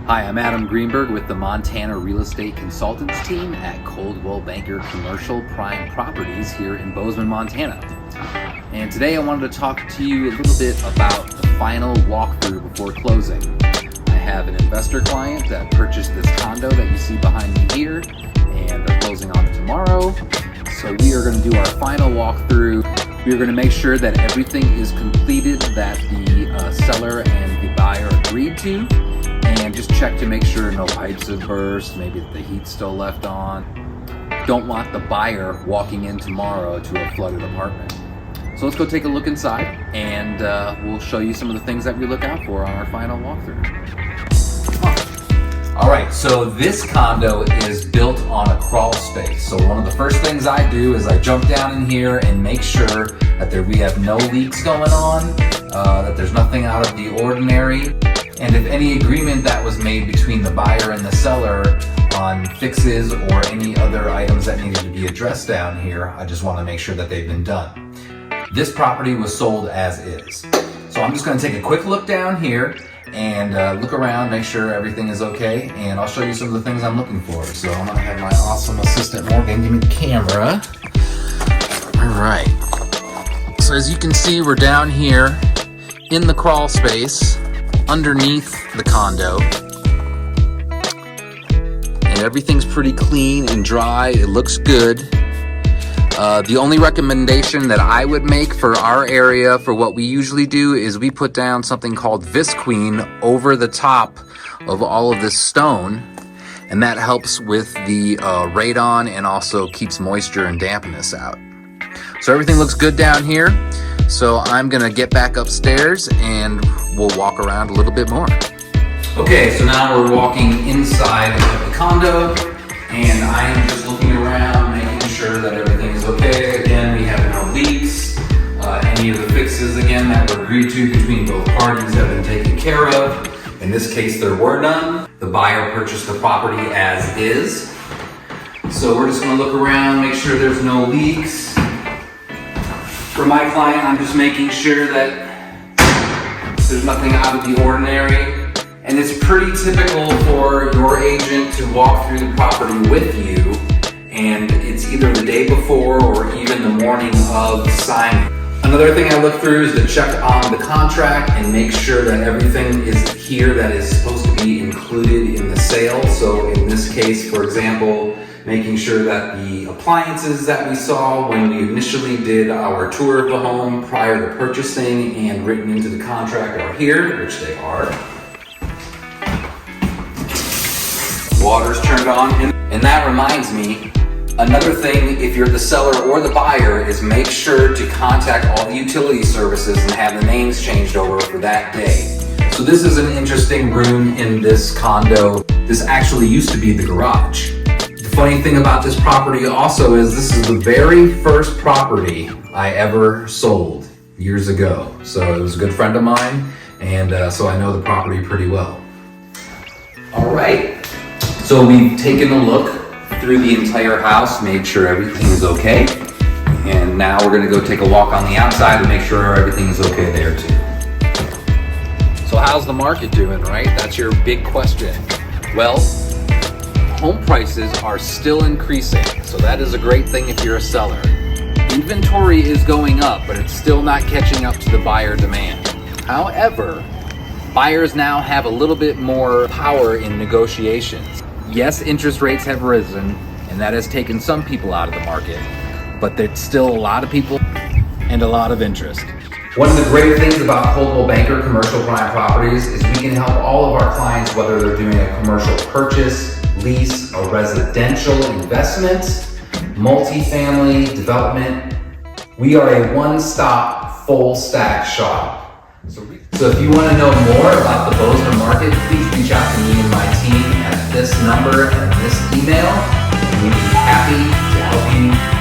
Hi, I'm Adam Greenberg with the Montana Real Estate Consultants team at Coldwell Banker Commercial Prime Properties here in Bozeman, Montana. And today I wanted to talk to you a little bit about the final walkthrough before closing. I have an investor client that purchased this condo that you see behind me here, and they're closing on it tomorrow. So we are going to do our final walkthrough. We are going to make sure that everything is completed that the seller and the buyer agreed to, and just check to make sure no pipes have burst, maybe the heat's still left on. Don't want the buyer walking in tomorrow to a flooded apartment. So let's go take a look inside, and we'll show you some of the things that we look out for on our final walkthrough. All right, so this condo is built on a crawl space. So one of the first things I do is I jump down in here and make sure that we have no leaks going on, that there's nothing out of the ordinary. And if any agreement that was made between the buyer and the seller on fixes or any other items that needed to be addressed down here, I just want to make sure that they've been done. This property was sold as is. So I'm just going to take a quick look down here and look around, make sure everything is okay, and I'll show you some of the things I'm looking for. So I'm going to have my awesome assistant Morgan give me the camera. All right. So as you can see, we're down here in the crawl space underneath the condo, and everything's pretty clean and dry. It looks good. The only recommendation that I would make for our area, for what we usually do, is we put down something called Visqueen over the top of all of this stone, and that helps with the radon and also keeps moisture and dampness out. So everything looks good down here. So I'm gonna get back upstairs and we'll walk around a little bit more. Okay, so now we're walking inside of the condo, and I am just looking around, making sure that everything is okay. Again, we have no leaks. Any of the fixes, again, that were agreed to between both parties have been taken care of. In this case, there were none. The buyer purchased the property as is. So we're just gonna look around, make sure there's no leaks. For my client, I'm just making sure that there's nothing out of the ordinary. And it's pretty typical for your agent to walk through the property with you, and it's either the day before or even the morning of signing. Another thing I look through is to check on the contract and make sure that everything is here that is supposed to be included in the sale. So in this case, for example, making sure that the appliances that we saw when we initially did our tour of the home prior to purchasing and written into the contract are here, which they are. Water's turned on. And that reminds me, another thing, if you're the seller or the buyer, is make sure to contact all the utility services and have the names changed over for that day. So this is an interesting room in this condo. This actually used to be the garage. The funny thing about this property also is this is the very first property I ever sold years ago. So it was a good friend of mine, and so I know the property pretty well. All right, so we've taken a look through the entire house, made sure everything is okay, and now we're gonna go take a walk on the outside and make sure everything is okay there too. So how's the market doing, right? That's your big question. Well, home prices are still increasing, so that is a great thing if you're a seller. Inventory is going up, but it's still not catching up to the buyer demand. However, buyers now have a little bit more power in negotiations. Yes, interest rates have risen, and that has taken some people out of the market, but there's still a lot of people and a lot of interest. One of the great things about Coldwell Banker Commercial Prime Properties is we can help all of our clients, whether they're doing a commercial purchase, lease, a residential investment, multifamily development. We are a one-stop, full-stack shop. So if you want to know more about the Bozeman market, please reach out to me and my team at this number and this email, and we'd be happy to help you